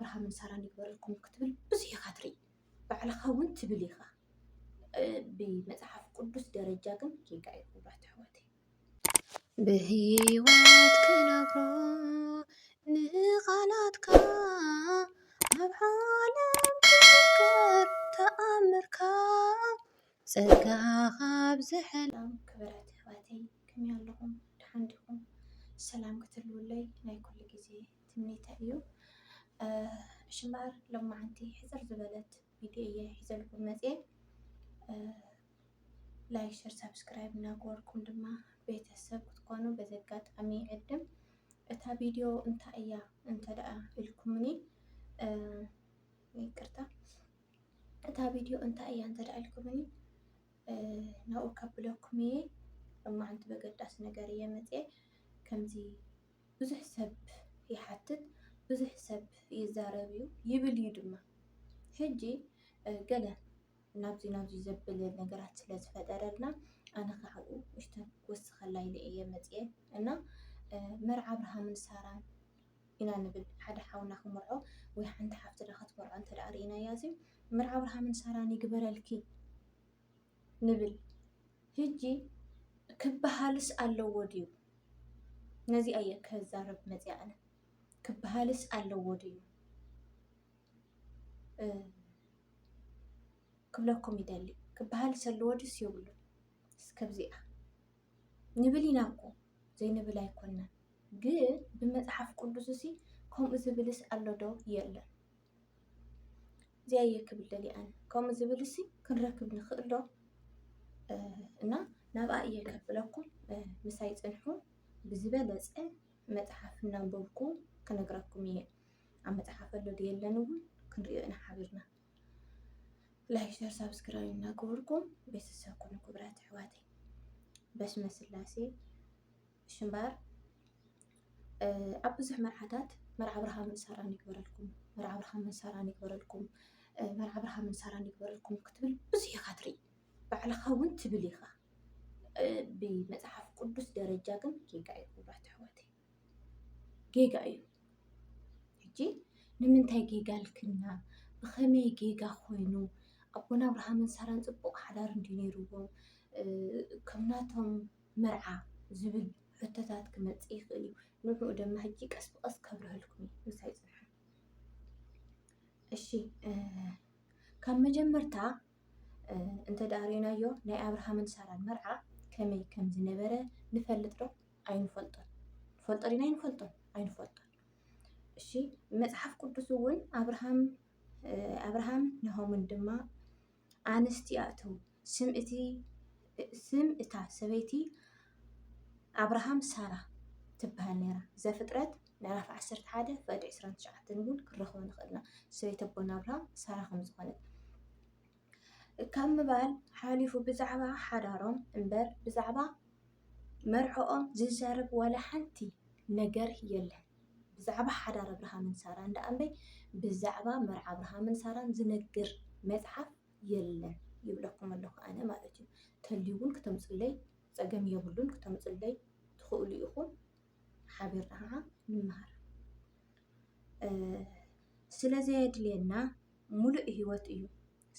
አብርሃምን ሳራን ይግበረልኩም ክትብል ብዙሕ ኢኻ ትርኢ ባዕልኻ እውን ትብል ኢኻ ብመጽሓፍ ቅዱስ ደረጃ ግን ጌጋ ይኩባት ኣሕዋተይ ብህይወት ክነግሮ ንቓላትካ ኣብ ዓለም ክዝከር ተኣምርካ ጸጋኻ ብዝሕላም ክብረት ኣሕዋተይ ከመይ ኣለኹም ድሓን ዲኹም ሰላም ክትህልውለይ ናይ ኩሉ ግዜ ትምኒተ እዩ ሽምባር ሎማዓንቲ ሕፅር ዝበለት ቪድዮ እየ ሒዘልኩም መፅአ ላይክ ሸር ሰብስክራይብ እናገበርኩም ድማ ቤተሰብ ክትኮኑ በዚ ኣጋጣሚ ይዕድም እታ ቪድዮ እንታይ እያ እንተደኣ ኢልኩምኒ ይቅርታ እታ ቪድዮ እንታይ እያ እንተደኣ ኢልኩምኒ ናብኡ ከብለኩም እየ ሎማዓንቲ በገዳስ ነገር እየ መፅአ ከምዚ ብዙሕ ሰብ ይሓትት ብዙሕ ሰብ ይዛረብ እዩ ይብል እዩ ድማ ሕጂ ገለ ናብዚ ዘብል ነገራት ስለ ዝፈጠረልና ኣነ ካብኡ ውሽተን ክወስኸላ ኢለ እየ መፅአ እና መርዓ አብርሃምን ሳራን ኢና ንብል ሓደ ሓውና ክምርዖ ወይ ሓንቲ ሓፍትና ክትመርዖ እንተደኣ ርኢና እያዚ መርዓ አብርሃምን ሳራን ይግበረልኪ ንብል ሕጂ ክበሃልስ ኣለዎ ድዩ ነዚ እየ ከዛረብ መፅአ ኣነ ክበሃልስ ኣለዎ ድዩ ክብለኩም ይደሊ ክበሃልስ ኣለዎ ድዩስ የብሉ እስከብዚኣ ንብል ኢና እኮ ዘይንብል ኣይኮነን ግን ብመጽሓፍ ቅዱስ እሲ ከምኡ ዝብልስ ኣሎ ዶ የለን እዚኣ እየ ክብል ደሊ ኣነ ከምኡ ዝብል እሲ ክንረክብ ንኽእል ዶ እና ናብኣ እየ ከብለኩም ምሳይ ፅንሑ ብዝበለፀ መጽሓፍ እናንበብኩ ክነግረኩም እየ ኣብ መጽሓፍ ኣሎ ድየለን እውን ክንሪኦ ኢና ሓቢርና ላይክ ሸር ሰብስክራይብ እናገበርኩም ቤተሰብ ኮኑ ክብራት ኣሕዋተይ በስመ ስላሴ ሽምባር ኣብ ብዙሕ መርዓታት መርዓ አብርሃምን ሳራን ይግበረልኩም መርዓ አብርሃምን ሳራን ይግበረልኩም መርዓ አብርሃምን ሳራን ይግበረልኩም ክትብል ብዙሕ ኢኻ ትርኢ ባዕልኻ እውን ትብል ኢኻ ብመጽሓፍ ቅዱስ ደረጃ ግን ጌጋ ይኩባት ኣሕዋተይ ጌጋ እዩ ሕጂ ንምንታይ ጌጋ ልክና ብኸመይ ጌጋ ኮይኑ ኣቦና አብርሃምን ሳራን ጽቡቕ ሓዳር እንዲ ነይሩዎም ከምናቶም መርዓ ዝብል ሕቶታት ክመጽእ ይኽእል እዩ ንዑኡ ድማ ሕጂ ቀስ ብቐስ ከብረህልኩም ምሳይ ፅንሑ እሺ ካብ መጀመርታ እንተደኣ ሪእናዮ ናይ አብርሃምን ሳራን መርዓ ከመይ ከም ዝነበረ ንፈልጥ ዶ ኣይንፈልጦን ንፈልጦ ዲና ኣይንፈልጦን ኣይንፈልጦን እሺ መጽሓፍ ቅዱስ እውን አብርሃም ናሆምን ድማ ኣንስቲ ኣእተው ስም እታ ሰበይቲ አብርሃም ሳራ ትበሃል ነይራ ዘፍጥረት ምዕራፍ 11 ፍቅዲ 29 እውን ክንረኽቦ ንኽእልና ሰበይቲ ኣቦና አብርሃም ሳራ ከም ዝኾነት ካብ ምባል ሓሊፉ ብዛዕባ ሓዳሮም እምበር ብዛዕባ መርዖኦም ዝዛረብ ዋላ ሓንቲ ነገር የለን ብዛዕባ ሓዳር አብርሃምን ሳራ እንዳ እምበይ ብዛዕባ መርዓ አብርሃምን ሳራን ዝነግር መጽሓፍ የለን ይብለኩም ኣለኹ ኣነ ማለት እዩ ተልዩ እውን ክተምፅለይ ፀገም የብሉን ክተምፅለይ ትኽእሉ ኢኹም ሓቢርና ከዓ ንመሃር ስለዘየድልየና ሙሉእ ህይወት እዩ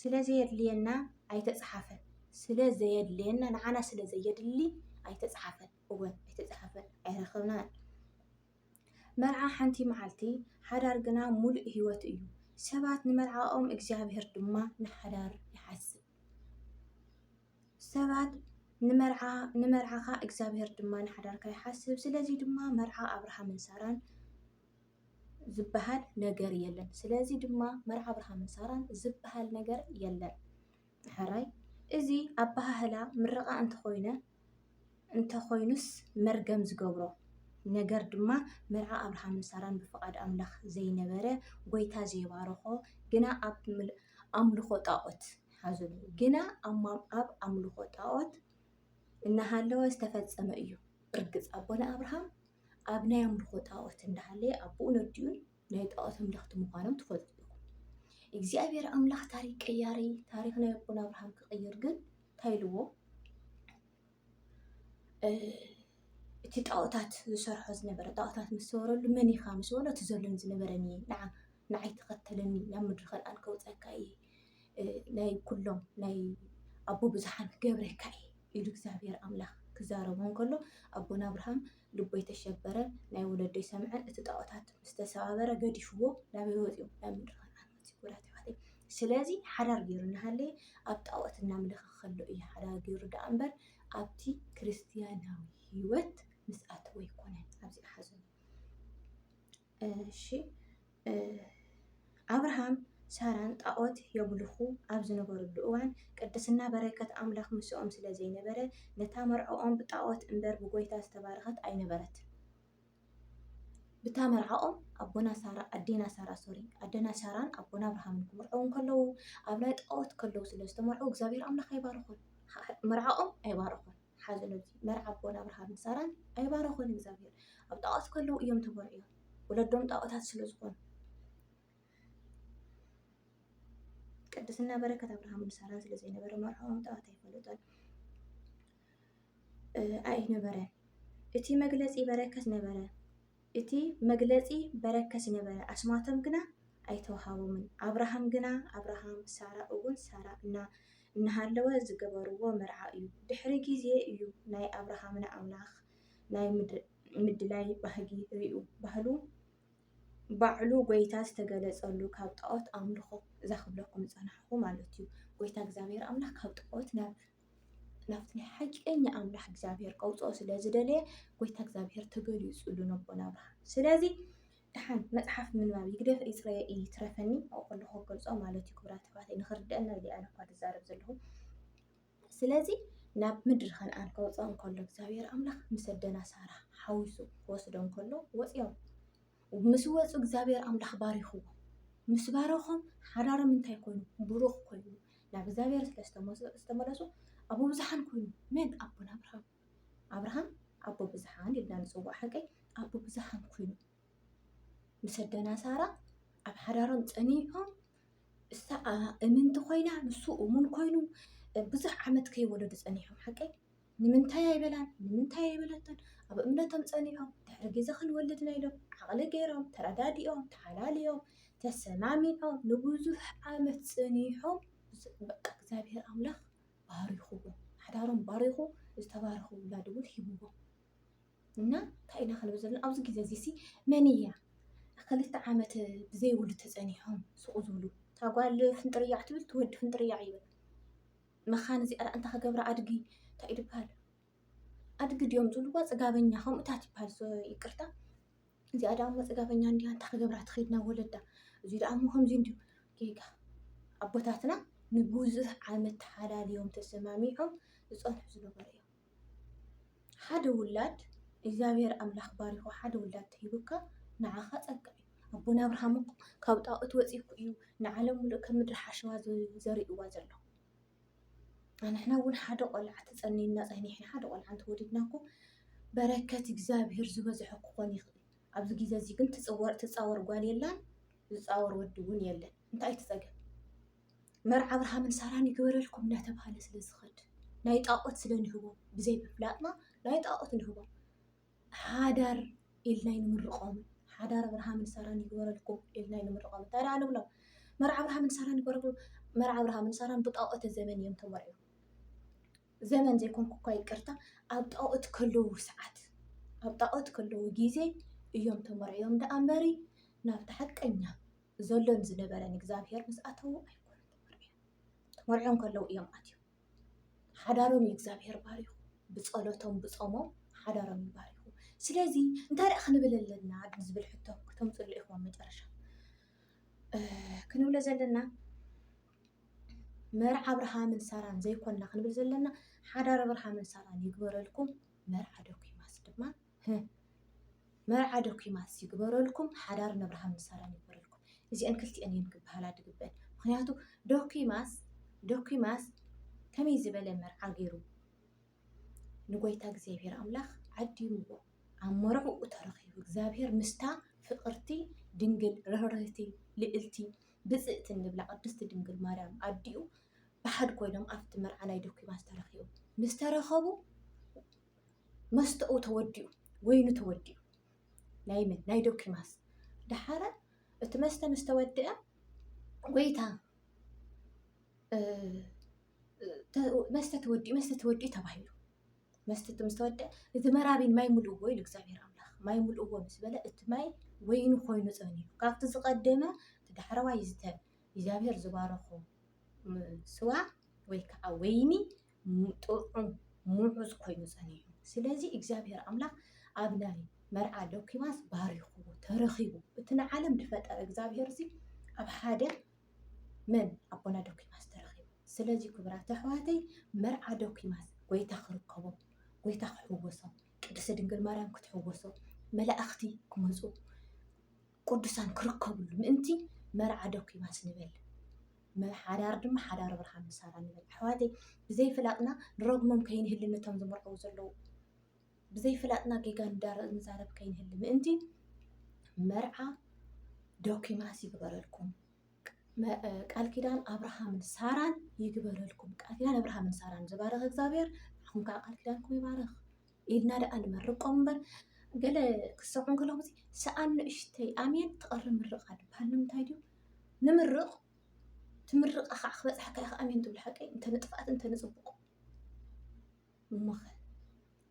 ስለዘየድልየና ኣይተፀሓፈን ስለዘየድልየና ንዓና ስለዘየድሊ ኣይተፀሓፈን እወን ኣይተፀሓፈን ኣይረኸብናን መርዓ ሓንቲ መዓልቲ ሓዳር ግና ሙሉእ ህይወት እዩ ሰባት ንመርዓኦም እግዚኣብሔር ድማ ንሓዳር ይሓስብ ሰባት ንመርዓኻ እግዚኣብሔር ድማ ንሓዳርካ ይሓስብ ስለዚ ድማ መርዓ አብርሃምን ሳራን ዝበሃል ነገር የለን ስለዚ ድማ መርዓ አብርሃምን ሳራን ዝበሃል ነገር የለን ሕራይ እዚ ኣባሃህላ ምረቓ እንተኾይኑስ መርገም ዝገብሮ ነገር ድማ መርዓ አብርሃምን ሳራን ብፍቃድ ኣምላኽ ዘይነበረ ጎይታ ዘይባረኾ ግና ኣብ ኣምልኾ ጣዖት ሓዘሉ ግና ኣብ ኣምልኾ ጣዖት እናሃለወ ዝተፈፀመ እዩ እርግፅ ኣቦና አብርሃም ኣብ ናይ ኣምልኾ ጣዖት እንዳሃለየ ኣቦኡ ነዲኡን ናይ ጣዖት ኣምለኽቲ ምዃኖም ትፈልጡ ኢኹም እግዚኣብሔር ኣምላኽ ታሪክ ቀያሪ ታሪክ ናይ ኣቦና አብርሃም ክቕይር ግን ታይልዎ እቲ ጣዖታት ዝሰርሖ ዝነበረ ጣዖታት ምስ ሰበረሉ መን ኢኻ ምስ በሎ እቲ ዘሎን ዝነበረኒ ንዓ ንዓይ ተኸተለኒ ናብ ምድሪ ከልኣን ከውፀካ እየ ናይ ኩሎም ናይ ኣቦ ብዙሓን ክገብረካ እየ ኢሉ እግዚኣብሔር ኣምላኽ ክዛረቦም ከሎ ኣቦና አብርሃም ልቦ የተሸበረ ናይ ወለደይ ሰምዐን እቲ ጣዖታት ዝተሰባበረ ገዲፍዎ ናብ ወፂኡ ናብ ምድሪ ከልኣን ወፂኡ ስለዚ ሓዳር ገይሩ እናሃለየ ኣብ ጣዖት እናምለኸ ከሎ እዩ ሓዳር ገይሩ ዳኣ እምበር ኣብቲ ክርስትያናዊ ህይወት ምስኣተወ ይኮነን። ኣብዚ ሓዘን እሺ አብርሃም ሳራን ጣዖት የምልኹ ኣብ ዝነበሩሉ እዋን ቅድስና በረከት ኣምላኽ ምስኦም ስለ ዘይነበረ ነታ መርዖኦም ብጣዖት እምበር ብጎይታ ዝተባረኸት ኣይነበረት። ብታ መርዓኦም ኣዴና ሳራን ኣቦና አብርሃምን ክምርዐው ከለዉ ኣብ ናይ ጣዖት ከለዉ ስለ ዝተመርዑ እግዚኣብሔር ኣምላኽ ኣይባረኹን፣ መርዓኦም ኣይባረኹን። ሓዘን መርዓ ኣቦና አብርሃምን ሳራን ኣይባረኹን እግዚኣብሔር ኣብ ጣዖት ከለዉ እዮም ተመርዒዮም ወለዶም ጣዖታት ስለ ዝኾኑ ቅድስና በረከት አብርሃምን ሳራን ስለ ዘይነበረ መርዓኦም ጣዖት ኣይፈለጡን ኣይነበረን። እቲ መግለፂ በረከት ነበረ ኣስማቶም ግና ኣይተዋሃቦምን። አብርሃም ሳራ እውን ሳራ እናሃለወ ዝገበርዎ መርዓ እዩ። ድሕሪ ግዜ እዩ ናይ አብርሃምን ኣምላኽ ናይ ምድላይ ባህጊ ርኡ ባዕሉ ጎይታ ዝተገለፀሉ ካብ ጣዖት ኣምልኾ ዘኽብለኩም ፀናሕኩ ማለት እዩ። ጎይታ እግዚኣብሔር ኣምላኽ ካብ ጣዖት ናብቲ ናይ ሓቀኛ ኣምላኽ እግዚኣብሔር ቀውፅኦ ስለ ዝደለየ ጎይታ እግዚኣብሔር ተገሊፁሉ ነቦና አብርሃም። ስለዚ ድሓን መፅሓፍ ምንባብ ይግደፍ ይትረፈኒ ኣብኡ ከለኹ ገልፆ ማለት እዩ። ክብራት ተባዕታይ ንኽርድአና ኢለ ኣነ እኳ ዝዛረብ ዘለኹ ስለዚ ናብ ምድሪ ከነኣን ከውፅኦም ከሎ እግዚኣብሔር ኣምላኽ ምስ ኣደና ሳራ ሓዊሱ ክወስዶም ከሎ ወፂኦም ምስ ወፁ እግዚኣብሔር ኣምላኽ ባሪኽዎ ምስ ባረኾም ሓዳሮም እንታይ ኮይኑ ብሩኽ ኮይኑ ናብ እግዚኣብሔር ስለዝተመለሱ ኣቦ ብዙሓን ኮይኑ መን ኣቦና አብርሃም ኣቦ ብዙሓን ኢልና ንፅዋዕ ሓቀይ ኣቦ ብዙሓን ኮይኑ ምስ ኣደና ሳራ ኣብ ሓዳሮም ፀኒሖም እሳ እምንቲ ኮይና ንሱ እሙን ኮይኑ ብዙሕ ዓመት ከይወለዱ ፀኒሖም ሓቀይ ንምንታይ ኣይበላን ንምንታይ ኣይበለተን ኣብ እምነቶም ፀኒሖም ድሕሪ ግዜ ክንወልድና ኢሎም ዓቕሊ ገይሮም ተረዳዲኦም ተሓላልዮም ተሰማሚዖም ንብዙሕ ዓመት ፀኒሖም በቃ እግዚኣብሔር ኣምላኽ ባሪኽዎም ሓዳሮም ባሪኹ ዝተባረኹ ውላድ እውን ሂብዎም እና እንታይ ኢና ክንብል ዘለና ኣብዚ ግዜ እዚ መን እያ 2 ዓመት ብዘይውሉ ተፀኒሖም ስቑ ዝብሉ እታ ጓል ፍንጥርያ ትብል ትወዲ ፍንጥርያ ይብል መኻን እዚኣ እንታ ከገብራ ኣድጊ እንታይ ይበሃል ኣድጊ ድዮም ዝብልዋ ፅጋበኛ ከምኡታት ይበሃል ይቅርታ እዚኣ ዳሞ ፅጋበኛ እንዲያ እንታ ከገብራ ትኸይድና ወለዳ እዚ ዳሞ ከምዚ እንዲሁ ጌጋ ኣቦታትና ንብዙሕ ዓመት ተሓላልዮም ተሰማሚዖም ዝፀንሑ ዝነበሩ እዮም። ሓደ ውላድ እግዚኣብሔር ኣምላኽ ባሪኹ ሓደ ውላድ ተሂቡካ ንዓኻ ፀጋ እዩ። ኣቦና አብርሃም ካብ ጣዖት ወፂኩ እዩ ንዓለም ሙሉእ ከም ምድሪ ሓሸዋ ዘርእዋ ዘሎ። ኣንሕና እውን ሓደ ቆልዓ ተፀኒና ፀኒሕና ሓደ ቆልዓ እንተወሊድና እኮ በረከት እግዚኣብሔር ዝበዝሐ ክኾን ይኽእል። ኣብዚ ግዜ እዚ ግን ትፃወር ጓል የላን ዝፃወር ወዲ እውን የለን። እንታይ ትፀገም መርዓ አብርሃምን ሳራን ይግበረልኩም እናተባሃለ ስለ ዝኸድ ናይ ጣዖት ስለ ንህቦም ብዘይ ምፍላጥና ናይ ጣዖት ንህቦም ሓዳር ኢልናይ ንምርቆም ሓዳር አብርሃምን ሳራን ይግበረልኩም ኢልናይ ንምርቆም እንታይ ዳ ንብሎም መርዓ አብርሃምን ሳራን ይግበረልኩም መርዓ አብርሃምን ሳራን ብጣዖት ዘመን እዮም ተመርዑ ዘመን ዘይኮንኩ እኳ ይቅርታ ኣብ ጣዖት ከለዉ ሰዓት ኣብ ጣዖት ከለዉ ግዜ እዮም ተመርዑዮም ዳኣ እምበሪ ናብቲ ሓቀኛ ዘሎን ዝነበረን እግዚኣብሔር ምስ ኣተዉ ኣይኮኑን ተመርዑዮም ከለዉ እዮም ኣትዮም ሓዳሮም እግዚኣብሔር ባሪኹ ብፀሎቶም ብፆሞም ሓዳሮም ይባሪኹ። ስለዚ እንታይ ደኣ ክንብል ኣለና ዝብል ሕቶ ክተምፅሉ ኢኹም መጨረሻ ክንብሎ ዘለና መርዓ አብርሃምን ሳራን ዘይኮንና ክንብል ዘለና ሓዳር አብርሃምን ሳራን ይግበረልኩም መርዓ ዶኪማስ ድማ መርዓ ዶኪማስ ይግበረልኩም ሓዳር አብርሃምን ሳራን ይግበረልኩም እዚአን ክልቲአን እየን ክበሃላ ድግበን ምክንያቱ ዶኪማስ ከመይ ዝበለ መርዓ ገይሩ ንጎይታ እግዚኣብሔር ኣምላኽ ዓዲምዎ ኣብ መርዑኡ ተረኺቡ እግዚኣብሔር ምስታ ፍቅርቲ ድንግል ርህርህቲ ልዕልቲ ብፅእቲ ንብላ ቅድስቲ ድንግል ማርያም ኣዲኡ ብሓድ ኮይኖም ኣብቲ መርዓ ናይ ዶኪማስ ተረኺቡ ምስ ተረኸቡ መስተኡ ተወዲኡ ወይኑ ተወዲኡ ናይ ዶኪማስ ድሓረ እቲ መስተ ምስ ተወድአ ጎይታ መስተ ተወዲኡ ተባሂሉ መስተ ምስ ተወድአ እቲ መራቢን ማይ ሙልእዎ ኢሉ እግዚአብሔር ኣምላኽ ማይ ሙልእዎ ምስ በለ እቲ ማይ ወይኑ ኮይኑ ፀኒሑ ካብቲ ዝቀደመ ዳሕረዋይ ዝተ እግዚአብሔር ዝባረኹ ስዋ ወይ ከዓ ወይኒ ጥዑም ሙዑዝ ኮይኑ ፀኒሑ ስለዚ እግዚአብሔር ኣምላኽ ኣብ ናይ መርዓ ዶኪማስ ባሪኽዎ ተረኺቡ እቲ ንዓለም ዝፈጠረ እግዚአብሔር እዚ ኣብ ሓደ መን ኣቦና ዶኪማስ ተረኺቡ ስለዚ ክቡራት ኣሕዋተይ መርዓ ዶኪማስ ጎይታ ክርከቦ ጎይታ ክሕወሶም ቅድስቲ ድንግል ማርያም ክትሕወሶ መላእኽቲ ክመፁ ቅዱሳን ክርከብሉ ምእንቲ መርዓ ዶኪማስ ንበል ሓዳር ድማ ሓዳር ብርሃን ምሳራ ንበል ኣሕዋተይ ብዘይፍላጥና ንረግሞም ከይንህሊ ነቶም ዝምርዐው ዘለዉ ብዘይፍላጥና ጌጋ ንዛረብ ከይንህሊ ምእንቲ መርዓ ዶኪማስ ይግበረልኩም ቃል ኪዳን አብርሃምን ሳራን ይግበረልኩም ቃል ኪዳን አብርሃምን ሳራን ዝባረኽ እግዚአብሔር ንኹም ከዓ ቃል ኪዳንኩም ይባረኽ ኢልና ደኣ ንመርቆም እምበር ገለ ክሰምዑ ከለኹ ሰኣን ንእሽተይ ኣሜን ትቐርብ ምርቃ ድበሃል ንምንታይ ድዩ ንምርቕ ትምርቃ ከዓ ክበፅሐካ ኢኻ ኣሜን ትብል ሓቀይ እንተንጥፋኣት እንተንፅቡቕ እሞኸ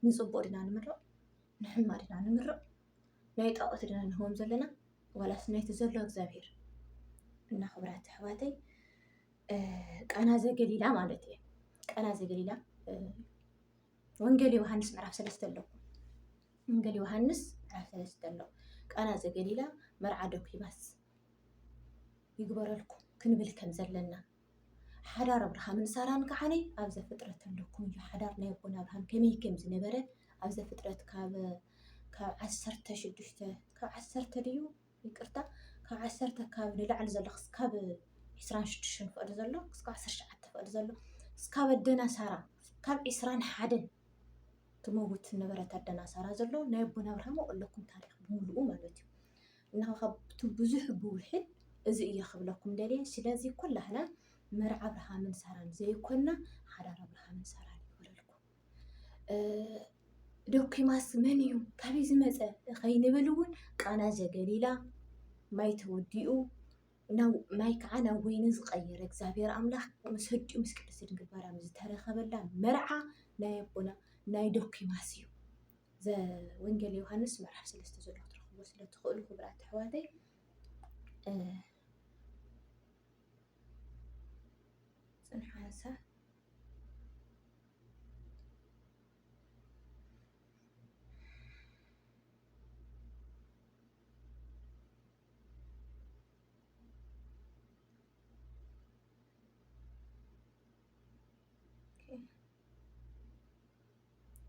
ንፅቡቕ ዲና ንምርቕ ንሕማቕ ዲና ንምርቕ ናይ ጣዖት ዲና ንህቦም ዘለና ዋላስ ናይቲ ዘሎ እግዚአብሔር እና ክቡራት ኣሕዋተይ ቃና ዘገሊላ ማለት እየ ቃና ዘገሊላ ወንጌል ዮሃንስ ምዕራፍ 3 ኣሎ ወንጌል ዮሃንስ ምዕራፍ 3 ኣሎ ቃና ዘገሊላ መርዓ ዶኪማስ ይግበረልኩም ክንብል ከም ዘለና ሓዳር አብርሃምን ሳራን ከዓነ ኣብ ዘፍጥረት ኣለኩም እዩ ሓዳር ናይ ኣቦና አብርሃም ከመይ ከም ዝነበረ ኣብ ዘፍጥረት ካብ 16 ካብ 10 ድዩ ይቅርታ ካብ 10 ካብ ንላዕሊ ዘሎ ክሳብ 26 ፍቅዲ ዘሎ ክሳብ 19 ፍቅዲ ዘሎ ክሳብ ኣደና ሳራ ካብ 21 ትመውት ነበረት ኣደና ሳራ ዘሎ ናይ ኣቦና አብርሃም ኣለኩም ታሪክ ብምሉኡ ማለት እዩ እና ካብቲ ብዙሕ ብውሕድ እዚ እየ ክብለኩም ደልየ ስለዚ ኩላህና መርዓ አብርሃምን ሳራን ዘይኮና ሓዳር አብርሃምን ሳራን ይግበረልኩም ዶኪማስ መን እዩ ካበይ ዝመፀ ከይንብል እውን ቃና ዘገሊላ ማይ ተወዲኡ ማይ ከዓ ናብ ወይኒ ዝቀየረ እግዚአብሔር ኣምላኽ ምስ ህዲኡ ምስ ቅድስቲ ድንግል ማርያም ዝተረኸበላ መርዓ ናይ ኣቦና ናይ ዶኪማስ እዩ ዘወንጌል ዮሃንስ ምዕራፍ 3 ዘሎ ክትረኽብዎ ስለትኽእሉ ክቡራት ኣሕዋተይ ፅንሓሳ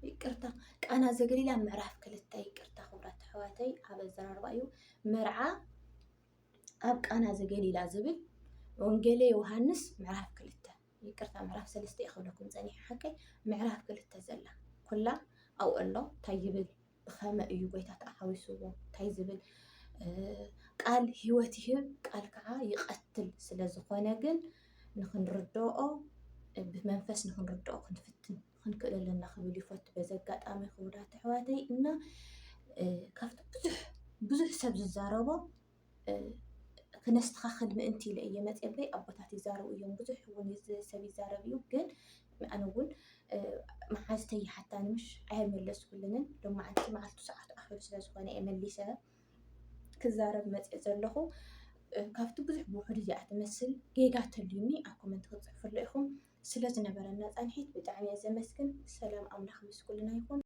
ይቅርታ ቃና ዘገሊላ ምዕራፍ 2 ይቅርታ ክቡራት ኣሕዋተይ ኣብ ኣዘራርባ እዩ መርዓ ኣብ ቃና ዘገሊላ ዝብል ወንጌል ዮሃንስ ምዕራፍ 2 ይቅርታ ምዕራፍ 3 ይኸብለኩም ፀኒሐ ሓቀይ ምዕራፍ 2 ዘላ ኩላ ኣብኡ ኣሎ እንታይ ይብል ብኸመ እዩ ጎይታ ተሓዊስዎ እንታይ ዝብል ቃል ሂወት ይህብ ቃል ከዓ ይቀትል ስለዝኾነ ግን ንክንርድኦ ብመንፈስ ንክንርድኦ ክንፍትን ክንክእል ኣለና ክብል ይፈቱ በዚ ኣጋጣሚ ክቡራት ኣሕዋተይ እና ካብቲ ብዙሕ ሰብ ዝዛረቦ ክነስተኻኽል ምእንቲ ኢለ እየ መፅበይ ኣቦታት ይዛረቡ እዮም ብዙሕ እውን ሰብ ይዛረብ እዩ ግን ኣነ እውን መዓዝተይ ሓታ ንምሽ ኣይመለስኩልንን ሎማዓንቲ መዓልቱ ሰዓቱ ኣኽል ስለዝኾነ እየ መሊሰ ክዛረብ መፅእ ዘለኹ ካብቲ ብዙሕ ብውሕድ እዚኣ ትመስል ጌጋ ተልዩኒ ኣብ ኮመንት ክፅሕፍሉ ኢኹም ስለዝነበረና ፃንሒት ብጣዕሚ እየ ዘመስግን ሰላም ኣምላኽ ምስ ኩልና ይኹን